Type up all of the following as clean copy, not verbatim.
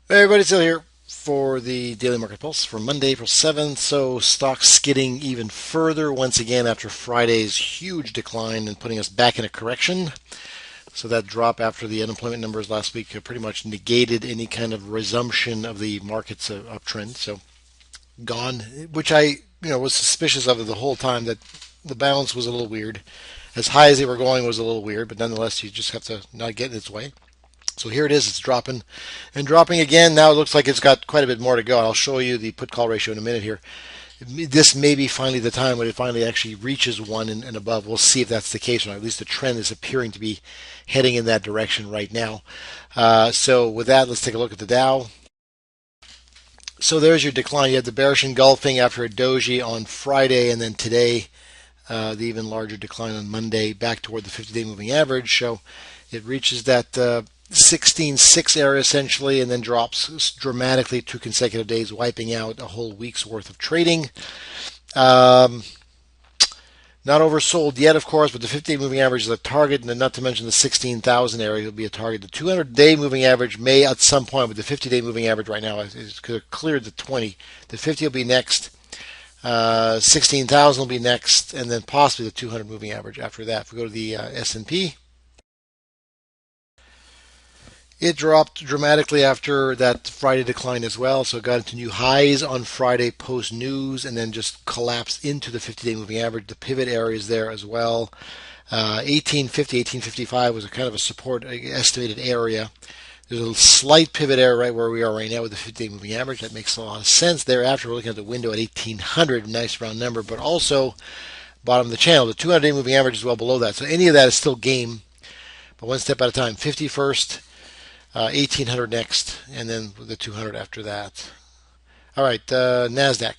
Hey everybody, still here for the Daily Market Pulse for Monday, April 7th. So stocks skidding even further once again after Friday's huge decline and putting us back in a correction. So that drop after the unemployment numbers last week pretty much negated any kind of resumption of the market's uptrend. So gone, which I was suspicious of the whole time that the balance was a little weird. As high as they were going was a little weird, but nonetheless you just have to not get in its way. So here it is, it's dropping and dropping again. Now it looks like it's got quite a bit more to go. I'll show you the put call ratio in a minute here. This may be finally the time when it finally actually reaches one and above. We'll see if that's the case or not. At least the trend is appearing to be heading in that direction right now. So with that, let's take a look at the Dow. So there's your decline. You had the bearish engulfing after a doji on Friday, and then today, the even larger decline on Monday, back toward the 50-day moving average. So it reaches that 16.6 area essentially, and then drops dramatically 2 consecutive days, wiping out a whole week's worth of trading. Um, Not oversold yet, of course, but the 50-day moving average is a target, and not to mention the 16,000 area will be a target. The 200-day moving average may at some point, but the 50-day moving average right now is cleared the 20. The 50 will be next. 16,000 will be next, and then possibly the 200 moving average after that. If we go to the S&P, it dropped dramatically after that Friday decline as well. So it got into new highs on Friday post news and then just collapsed into the 50-day moving average. The pivot area is there as well. 1850, 1855 was a kind of a support estimated area. There's a slight pivot area right where we are right now with the 50-day moving average. That makes a lot of sense. Thereafter, we're looking at the window at 1800, nice round number, but also bottom of the channel. The 200-day moving average is well below that. So any of that is still game, but one step at a time. 50 first, 1800 next, and then the 200 after that. All right, NASDAQ.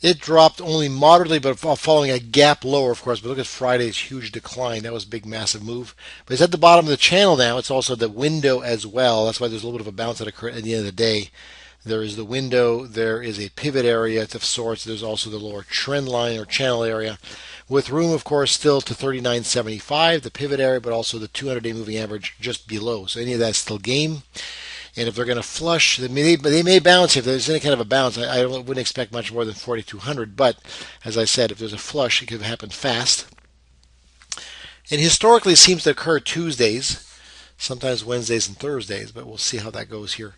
It dropped only moderately, but following a gap lower, of course. But look at Friday's huge decline. That was a big, massive move. But it's at the bottom of the channel now. It's also the window as well. That's why there's a little bit of a bounce that occurred at the end of the day. There is the window. There is a pivot area of sorts. There's also the lower trend line or channel area, with room, of course, still to 39.75, the pivot area, but also the 200-day moving average just below. So any of that's still game. And if they're going to flush, they may bounce. If there's any kind of a bounce, I wouldn't expect much more than 4,200. But as I said, if there's a flush, it could happen fast. And historically, it seems to occur Tuesdays, sometimes Wednesdays and Thursdays. But we'll see how that goes here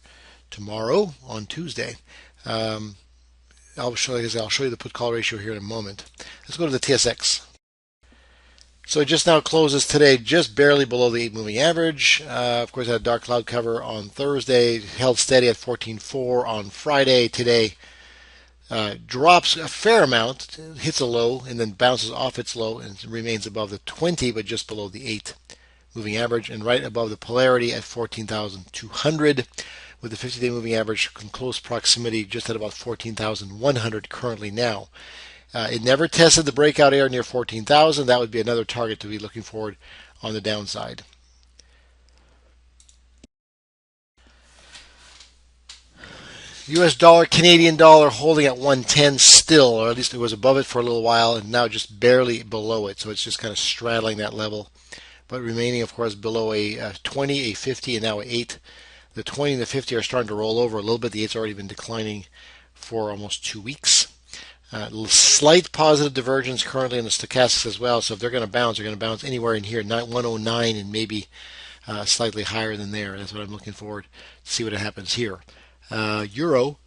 tomorrow on Tuesday. I'll show you the put call ratio here in a moment. Let's go to the TSX. So it just now closes today just barely below the 8 moving average. Of course, I had a dark cloud cover on Thursday, held steady at 14.4 on Friday. Today drops a fair amount, hits a low, and then bounces off its low and remains above the 20, but just below the 8 moving average and right above the polarity at 14,200, with the 50-day moving average in close proximity just at about 14,100 currently now. It never tested the breakout area near 14,000. That would be another target to be looking forward on the downside. US dollar, Canadian dollar holding at 110 still, or at least it was above it for a little while and now just barely below it. So it's just kind of straddling that level, but remaining, of course, below a 20, a 50, and now an 8. The 20 and the 50 are starting to roll over a little bit. The 8's already been declining for almost 2 weeks. Slight positive divergence currently in the stochastics as well. So if they're going to bounce, they're going to bounce anywhere in here, 109 and maybe slightly higher than there. That's what I'm looking forward to see what happens here. Euro,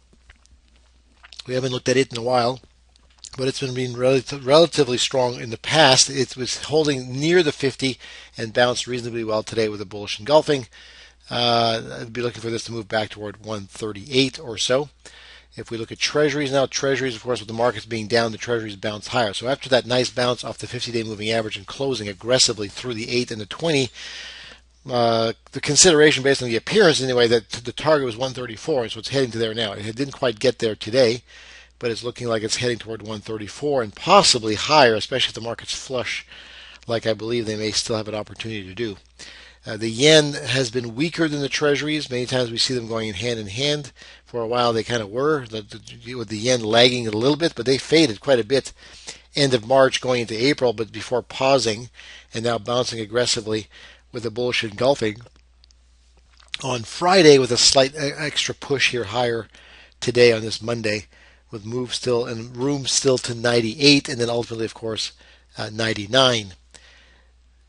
we haven't looked at it in a while, but it's been being relatively strong in the past. It was holding near the 50 and bounced reasonably well today with a bullish engulfing. I'd be looking for this to move back toward 138 or so. If we look at treasuries now, treasuries, of course, with the markets being down, the treasuries bounce higher. So after that nice bounce off the 50-day moving average and closing aggressively through the 8 and the 20, the consideration based on the appearance anyway, that the target was 134, so it's heading to there now. It didn't quite get there today, but it's looking like it's heading toward 134 and possibly higher, especially if the markets flush, like I believe they may still have an opportunity to do. The yen has been weaker than the treasuries. Many times we see them going in hand. For a while they kind of were, with the yen lagging a little bit, but they faded quite a bit end of March going into April, but before pausing and now bouncing aggressively with a bullish engulfing. on Friday with a slight extra push here higher today on this Monday, with move still and room still to 98, and then ultimately, of course, 99.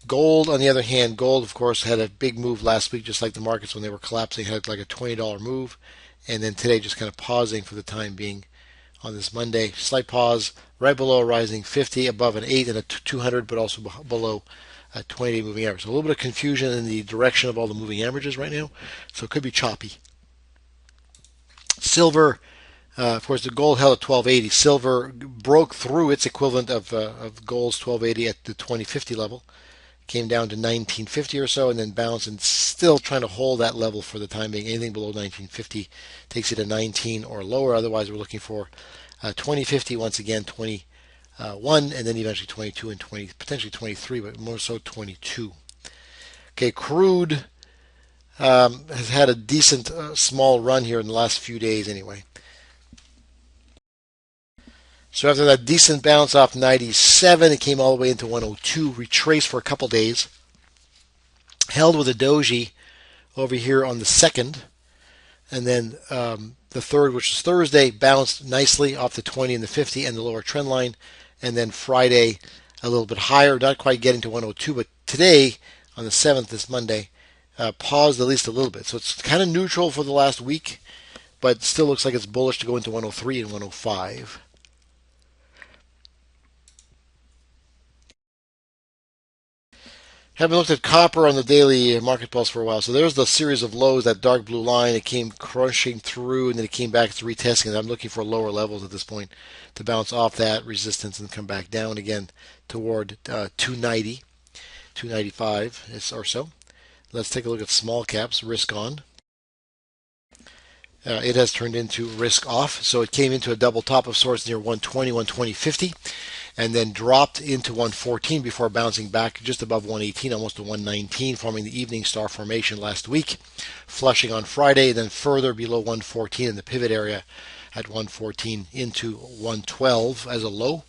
Gold, on the other hand, gold, of course, had a big move last week, just like the markets when they were collapsing, had like a $20 move, and then today just kind of pausing for the time being on this Monday. Slight pause right below a rising 50, above an 8 and a 200, but also below a 20-day moving average. So a little bit of confusion in the direction of all the moving averages right now, so it could be choppy. Silver, of course, the gold held at 1280. Silver broke through its equivalent of gold's 1280 at the 2050 level. Came down to 1950 or so, and then bounced, and still trying to hold that level for the time being. Anything below 1950 takes you to 19 or lower. Otherwise, we're looking for 2050 once again, 21, and then eventually 22 and 20, potentially 23, but more so 22. Okay, crude has had a decent small run here in the last few days anyway. So after that decent bounce off 97, it came all the way into 102, retraced for a couple days, held with a doji over here on the 2nd, and then the 3rd, which is Thursday, bounced nicely off the 20 and the 50 and the lower trend line, and then Friday a little bit higher, not quite getting to 102, but today on the 7th, this Monday, paused at least a little bit. So it's kind of neutral for the last week, but still looks like it's bullish to go into 103 and 105. Haven't looked at copper on the daily market pulse for a while. So there's the series of lows, that dark blue line. It came crushing through, and then it came back. It's retesting. I'm looking for lower levels at this point to bounce off that resistance and come back down again toward 290, 295 or so. Let's take a look at small caps, risk on. It has turned into risk off. So it came into a double top of sorts near 120, 120.50. And then dropped into 114 before bouncing back just above 118, almost to 119, forming the evening star formation last week, flushing on Friday, then further below 114 in the pivot area at 114 into 112 as a low,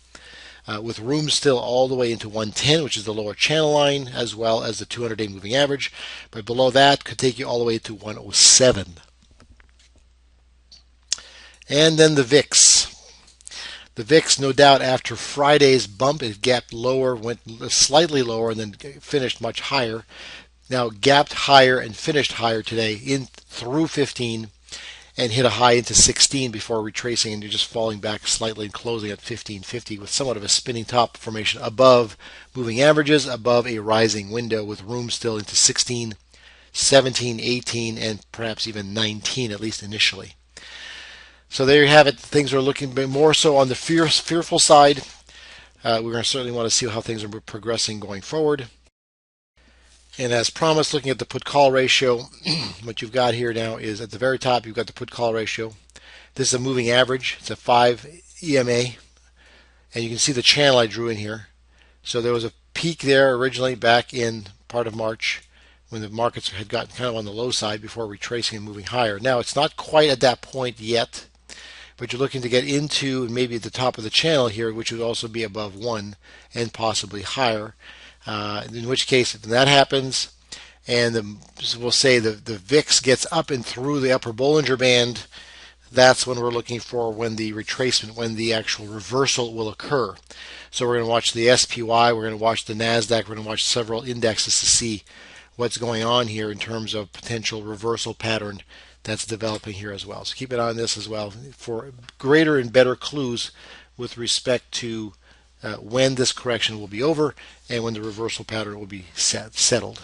with room still all the way into 110, which is the lower channel line, as well as the 200-day moving average. But below that could take you all the way to 107. And then the VIX. The VIX, no doubt, after Friday's bump, it gapped lower, went slightly lower, and then finished much higher. Now gapped higher and finished higher today in through 15 and hit a high into 16 before retracing and just falling back slightly and closing at 1550 with somewhat of a spinning top formation above moving averages, above a rising window with room still into 16, 17, 18, and perhaps even 19, at least initially. So there you have it. Things are looking more so on the fearful side. We're going to certainly want to see how things are progressing going forward. And as promised, looking at the put-call ratio, what you've got here now is at the very top, you've got the put-call ratio. This is a moving average. It's a 5 EMA. And you can see the channel I drew in here. So there was a peak there originally back in part of March when the markets had gotten kind of on the low side before retracing and moving higher. Now, it's not quite at that point yet, but you're looking to get into maybe at the top of the channel here, which would also be above 1 and possibly higher. In which case, if that happens, and we'll say the VIX gets up and through the upper Bollinger Band, that's when we're looking for when the retracement, when the actual reversal will occur. So we're going to watch the SPY, we're going to watch the NASDAQ, we're going to watch several indexes to see what's going on here in terms of potential reversal pattern that's developing here as well. So keep an eye on this as well for greater and better clues with respect to when this correction will be over and when the reversal pattern will be settled.